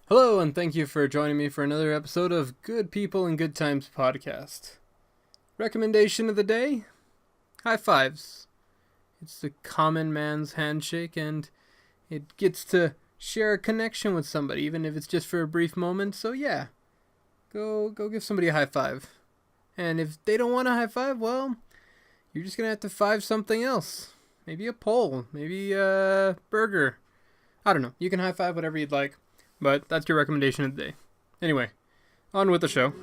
Hello, and thank you for joining me for another episode of Good People and Good Times podcast. Recommendation of the day? High fives. It's the common man's handshake, and it gets to share a connection with somebody, even if it's just for a brief moment. So yeah, go give somebody a high five. And if they don't want a high five, well, you're just gonna have to five something else. Maybe a pole, maybe a burger. I don't know. You can high five whatever you'd like. But that's your recommendation of the day. Anyway, on with the show.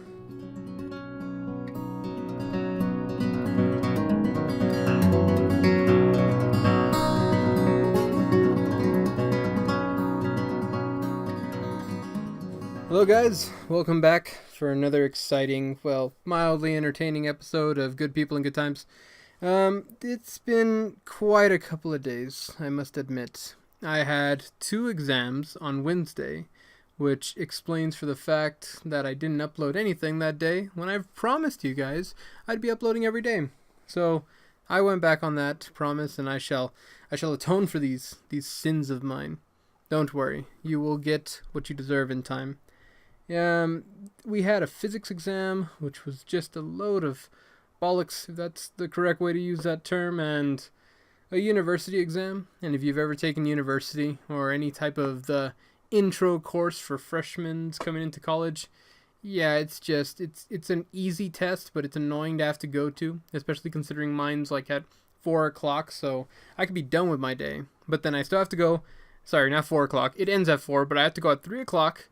Hello guys, welcome back for another exciting, mildly entertaining episode of Good People and Good Times. It's been quite a couple of days, I must admit. I had 2 exams on Wednesday, which explains for the fact that I didn't upload anything that day when I promised you guys I'd be uploading every day. So I went back on that promise, and I shall atone for these sins of mine. Don't worry, you will get what you deserve in time. We had a physics exam, which was just a load of bollocks, if that's the correct way to use that term, and a university exam. And if you've ever taken university or any type of the intro course for freshmen coming into college, yeah, it's an easy test, but it's annoying to have to go to, especially considering mine's like at 4 o'clock, so I could be done with my day. But then I still have to go, sorry, not 4 o'clock, it ends at 4, but I have to go at 3 o'clock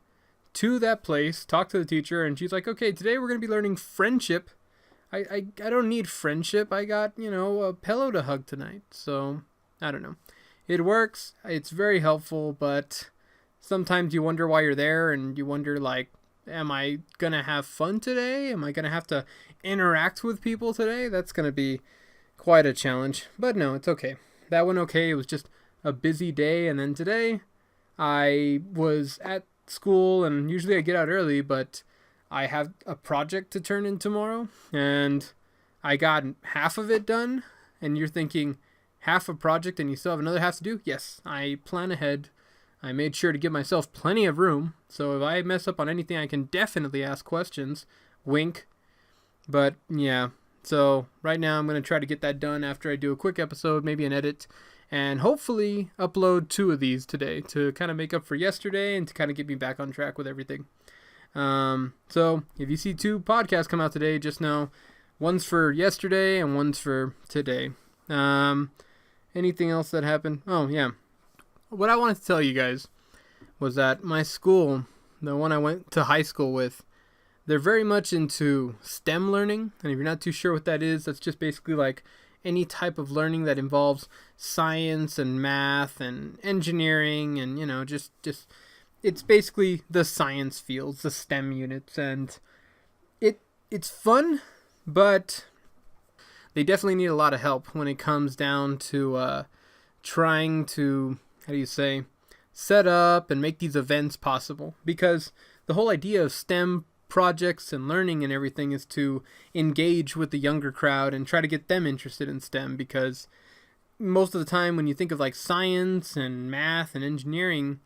to that place, talk to the teacher, and she's like, okay, today we're going to be learning friendship. I don't need friendship. I got, a pillow to hug tonight. So, I don't know. It works. It's very helpful, but sometimes you wonder why you're there, and you wonder, am I going to have fun today? Am I going to have to interact with people today? That's going to be quite a challenge. But no, it's okay. That went okay. It was just a busy day, and then today I was at school, and usually I get out early, but I have a project to turn in tomorrow, and I got half of it done. And you're thinking, half a project and you still have another half to do? Yes, I plan ahead. I made sure to give myself plenty of room, so if I mess up on anything, I can definitely ask questions. Wink. But yeah, so right now I'm going to try to get that done after I do a quick episode, maybe an edit, and hopefully upload 2 of these today to kind of make up for yesterday and to kind of get me back on track with everything. So if you see 2 podcasts come out today, just know one's for yesterday and one's for today. Anything else that happened? Oh yeah. What I wanted to tell you guys was that my school, the one I went to high school with, they're very much into STEM learning. And if you're not too sure what that is, that's just basically like any type of learning that involves science and math and engineering and, just it's basically the science fields, the STEM units, and it's fun, but they definitely need a lot of help when it comes down to trying to, set up and make these events possible. Because the whole idea of STEM projects and learning and everything is to engage with the younger crowd and try to get them interested in STEM, because most of the time when you think of like science and math and engineering,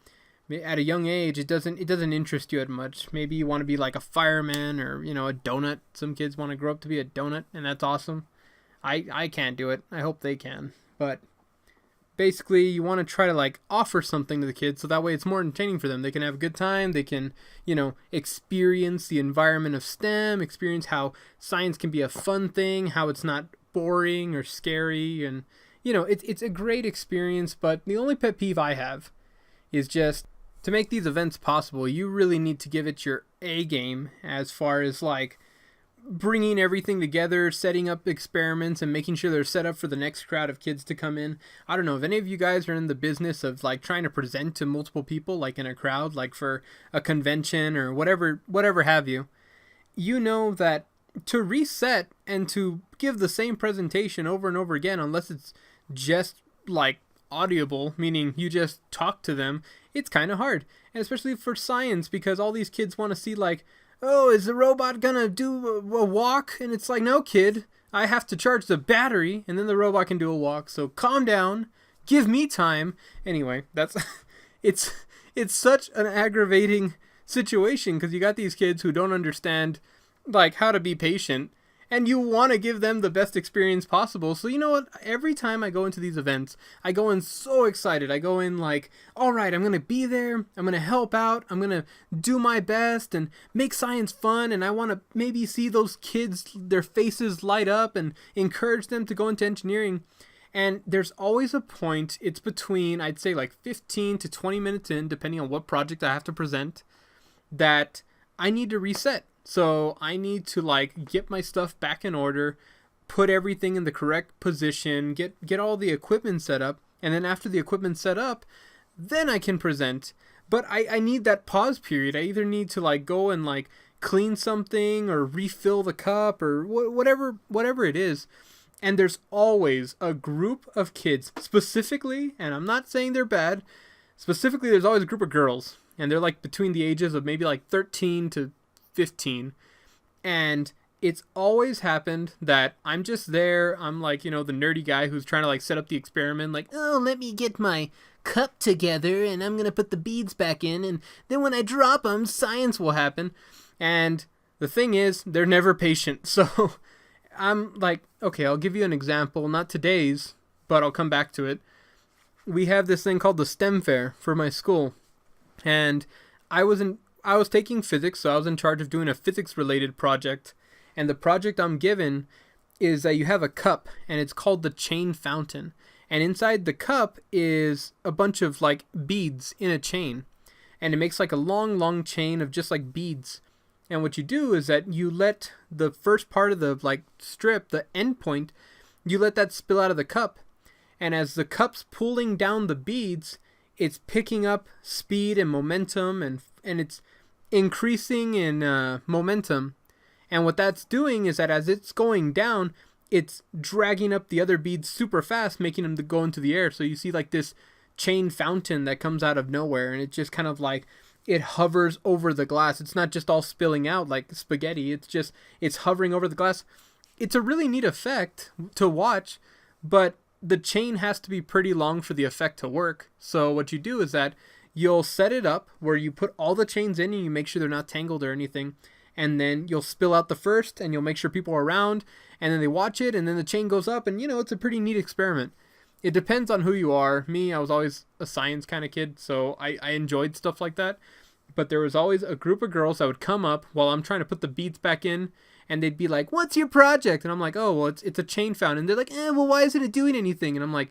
at a young age, it doesn't interest you as much. Maybe you want to be like a fireman or, a donut. Some kids want to grow up to be a donut, and that's awesome. I can't do it. I hope they can. But basically, you want to try to offer something to the kids so that way it's more entertaining for them. They can have a good time. They can, experience the environment of STEM, experience how science can be a fun thing, how it's not boring or scary. And, it's a great experience. But the only pet peeve I have is just, to make these events possible, you really need to give it your A game as far as bringing everything together, setting up experiments, and making sure they're set up for the next crowd of kids to come in. I don't know if any of you guys are in the business of trying to present to multiple people in a crowd, for a convention or whatever have you. You know that to reset and to give the same presentation over and over again, unless it's just audible, meaning you just talk to them, it's kind of hard. And especially for science, because all these kids want to see oh, is the robot gonna do a walk? And it's no, kid, I have to charge the battery and then the robot can do a walk. So calm down, give me time. Anyway, that's it's it's such an aggravating situation because you got these kids who don't understand like how to be patient, and you want to give them the best experience possible. So you know what? Every time I go into these events, I go in so excited. I go in like, all right, I'm going to be there. I'm going to help out. I'm going to do my best and make science fun. And I want to maybe see those kids, their faces light up and encourage them to go into engineering. And there's always a point, it's between, I'd say like 15 to 20 minutes in, depending on what project I have to present, that I need to reset. So I need to like get my stuff back in order, put everything in the correct position, get all the equipment set up, and then after the equipment's set up, then I can present. But I need that pause period. I either need to like go and like clean something or refill the cup or whatever it is. And there's always a group of kids, specifically, and I'm not saying they're bad, specifically there's always a group of girls, and they're like between the ages of maybe like 13 to 15, and it's always happened that I'm just there, I'm like, you know, the nerdy guy who's trying to like set up the experiment, like, oh, let me get my cup together and I'm gonna put the beads back in, and then when I drop them, science will happen. And the thing is, they're never patient. So I'm like, okay, I'll give you an example, not today's, but I'll come back to it. We have this thing called the STEM fair for my school, and I was taking physics, so I was in charge of doing a physics-related project, and the project I'm given is that you have a cup, and it's called the chain fountain, and inside the cup is a bunch of, like, beads in a chain, and it makes, like, a long chain of just, like, beads, and what you do is that you let the first part of the, like, strip, the end point, you let that spill out of the cup, and as the cup's pulling down the beads, it's picking up speed and momentum, and it's increasing in momentum. And what that's doing is that as it's going down, it's dragging up the other beads super fast, making them to go into the air. So you see like this chain fountain that comes out of nowhere, and it just kind of like, it hovers over the glass. It's not just all spilling out like spaghetti. It's hovering over the glass. It's a really neat effect to watch, but the chain has to be pretty long for the effect to work. So what you do is that you'll set it up where you put all the chains in and you make sure they're not tangled or anything. And then you'll spill out the first and you'll make sure people are around, and then they watch it, and then the chain goes up, and you know, it's a pretty neat experiment. It depends on who you are. Me, I was always a science kind of kid, so I enjoyed stuff like that. But there was always a group of girls that would come up while I'm trying to put the beads back in, and they'd be like, what's your project? And I'm like, oh, well, it's a chain fountain. And they're like, well, why isn't it doing anything? And I'm like,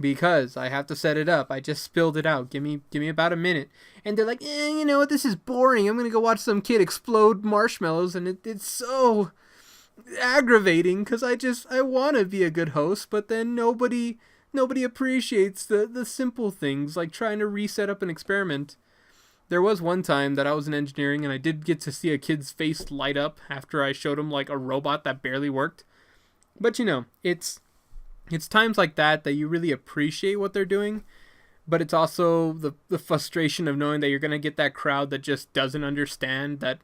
because I have to set it up. I just spilled it out. Give me about a minute. And they're like, you know what? This is boring. I'm going to go watch some kid explode marshmallows. And it's so aggravating because I want to be a good host, but then nobody appreciates the simple things like trying to reset up an experiment. There was one time that I was in engineering and I did get to see a kid's face light up after I showed him like a robot that barely worked. But you know, it's times like that you really appreciate what they're doing, but it's also the frustration of knowing that you're going to get that crowd that just doesn't understand that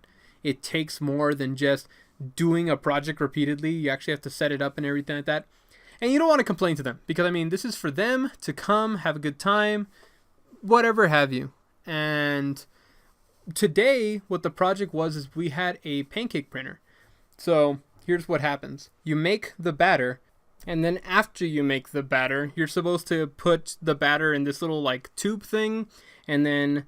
it takes more than just doing a project repeatedly. You actually have to set it up and everything like that. And you don't want to complain to them because, I mean, this is for them to come, have a good time, whatever have you. And today, what the project was is we had a pancake printer. So here's what happens. You make the batter, and then after you make the batter, you're supposed to put the batter in this little like tube thing, and then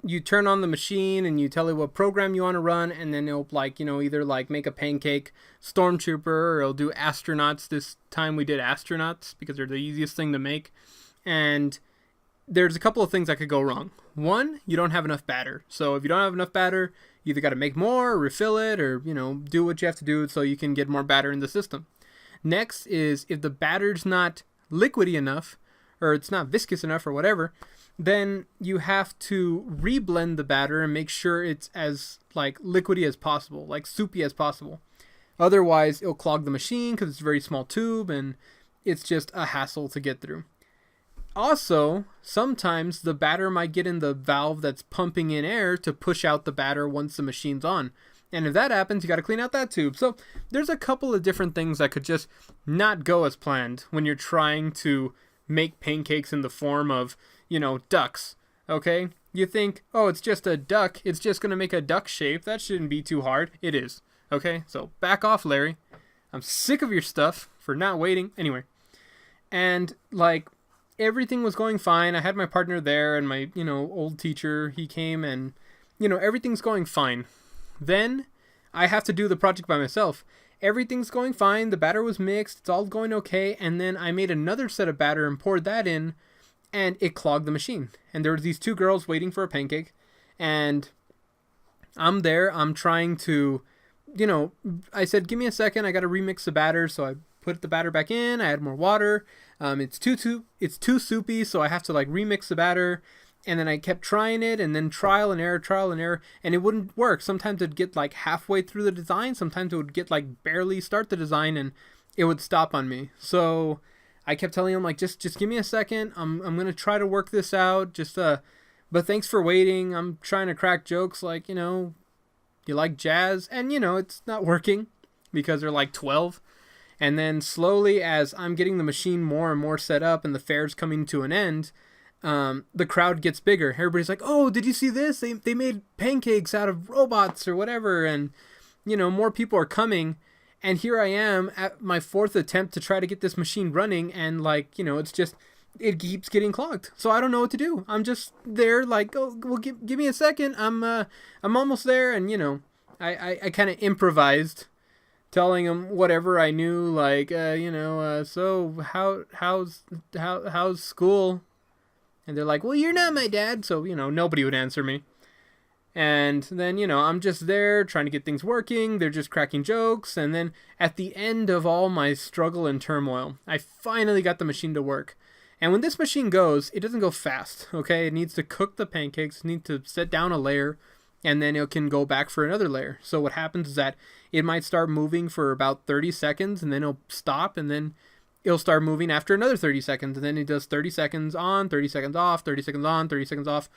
you turn on the machine and you tell it what program you want to run, and then it'll like, you know, either like make a pancake stormtrooper or it'll do astronauts. This time we did astronauts because they're the easiest thing to make. And there's a couple of things that could go wrong. One, you don't have enough batter. So if you don't have enough batter, you either got to make more or refill it, or, you know, do what you have to do so you can get more batter in the system. Next is if the batter's not liquidy enough, or it's not viscous enough or whatever, then you have to reblend the batter and make sure it's as like liquidy as possible, like soupy as possible. Otherwise, it'll clog the machine because it's a very small tube and it's just a hassle to get through. Also, sometimes the batter might get in the valve that's pumping in air to push out the batter once the machine's on. And if that happens, you got to clean out that tube. So there's a couple of different things that could just not go as planned when you're trying to make pancakes in the form of, you know, ducks. Okay? You think, oh, it's just a duck. It's just going to make a duck shape. That shouldn't be too hard. It is. Okay, so back off, Larry. I'm sick of your stuff for not waiting. Anyway, and like everything was going fine. I had my partner there and my, old teacher. He came and, everything's going fine. Then I have to do the project by myself. Everything's going fine. The batter was mixed. It's all going okay. And then I made another set of batter and poured that in, and it clogged the machine. And there were these two girls waiting for a pancake, and I'm there. I'm trying to, I said, give me a second. I got to remix the batter. So I put the batter back in. I add more water. It's too soupy, so I have to like remix the batter. And then I kept trying it, and then trial and error, and it wouldn't work. Sometimes it'd get like halfway through the design. Sometimes it would get like barely start the design, and it would stop on me. So I kept telling him like, just give me a second. I'm gonna try to work this out. But thanks for waiting. I'm trying to crack jokes like, you like jazz, and it's not working because they're like 12. And then slowly, as I'm getting the machine more and more set up, and the fair's coming to an end, the crowd gets bigger. Everybody's like, oh, did you see this? They made pancakes out of robots or whatever. And, more people are coming. And here I am at my fourth attempt to try to get this machine running. And like, it keeps getting clogged. So I don't know what to do. I'm just there like, oh, well, give me a second. I'm almost there. And, I kind of improvised, telling them whatever I knew, like, so how's school? And they're like, well, you're not my dad. So, nobody would answer me. And then, I'm just there trying to get things working. They're just cracking jokes. And then at the end of all my struggle and turmoil, I finally got the machine to work. And when this machine goes, it doesn't go fast, okay? It needs to cook the pancakes, it needs to set down a layer, and then it can go back for another layer. So what happens is that it might start moving for about 30 seconds, and then it'll stop, and then it'll start moving after another 30 seconds, and then it does 30 seconds on, 30 seconds off, 30 seconds on, 30 seconds off.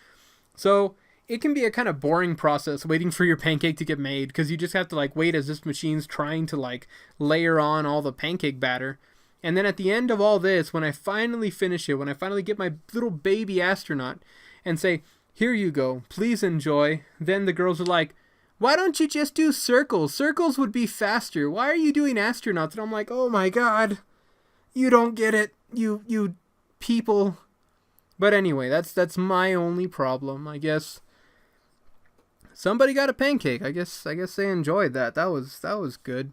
So it can be a kind of boring process waiting for your pancake to get made, because you just have to like wait as this machine's trying to like layer on all the pancake batter. And then at the end of all this, when I finally finish it, when I finally get my little baby astronaut and say, here you go, please enjoy, then the girls are like, why don't you just do circles? Circles would be faster. Why are you doing astronauts? And I'm like, oh my god, you don't get it, you people. But anyway, that's my only problem. I guess somebody got a pancake. I guess they enjoyed that. That was good.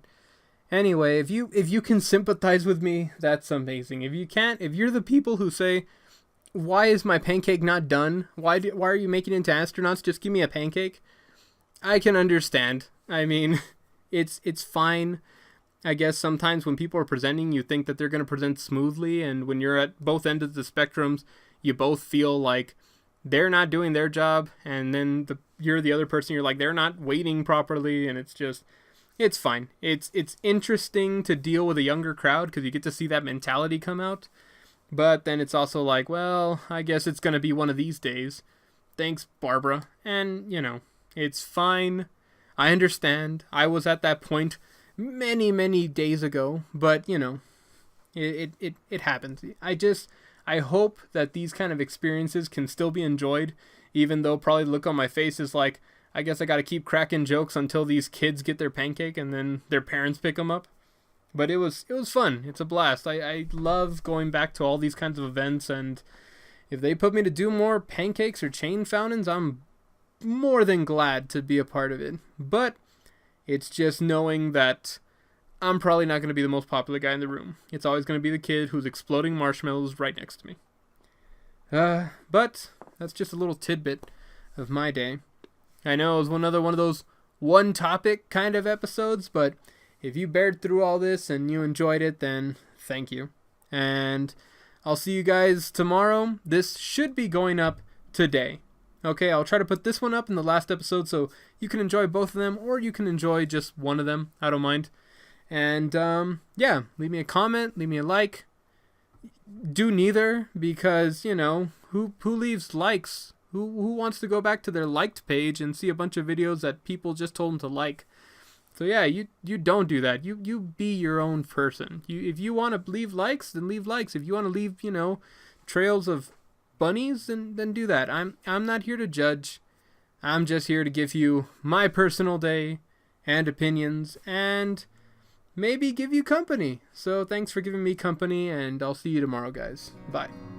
Anyway, if you can sympathize with me, that's amazing. If you can't, if you're the people who say, why is my pancake not done? Why are you making it into astronauts? Just give me a pancake. I can understand. I mean, it's fine. I guess sometimes when people are presenting, you think that they're going to present smoothly, and when you're at both ends of the spectrums, you both feel like they're not doing their job, and then you're the other person, you're like, they're not waiting properly, and it's fine. It's interesting to deal with a younger crowd because you get to see that mentality come out. But then it's also like, well, I guess it's going to be one of these days. Thanks, Barbara. And, it's fine. I understand. I was at that point many, many days ago. But, it happens. I hope that these kind of experiences can still be enjoyed, even though probably the look on my face is like, I guess I got to keep cracking jokes until these kids get their pancake and then their parents pick them up. But it was fun. It's a blast. I love going back to all these kinds of events, and if they put me to do more pancakes or chain fountains, I'm more than glad to be a part of it. But it's just knowing that I'm probably not going to be the most popular guy in the room. It's always going to be the kid who's exploding marshmallows right next to me. But that's just a little tidbit of my day. I know it was another one of those one topic kind of episodes, but if you bared through all this and you enjoyed it, then thank you. And I'll see you guys tomorrow. This should be going up today. Okay, I'll try to put this one up in the last episode so you can enjoy both of them, or you can enjoy just one of them. I don't mind. And yeah, leave me a comment, leave me a like. Do neither, because, who leaves likes? Who wants to go back to their liked page and see a bunch of videos that people just told them to like? So yeah, you don't do that. You be your own person. If you want to leave likes, then leave likes. If you want to leave, trails of bunnies, then do that. I'm not here to judge. I'm just here to give you my personal day and opinions and maybe give you company. So thanks for giving me company, and I'll see you tomorrow, guys. Bye.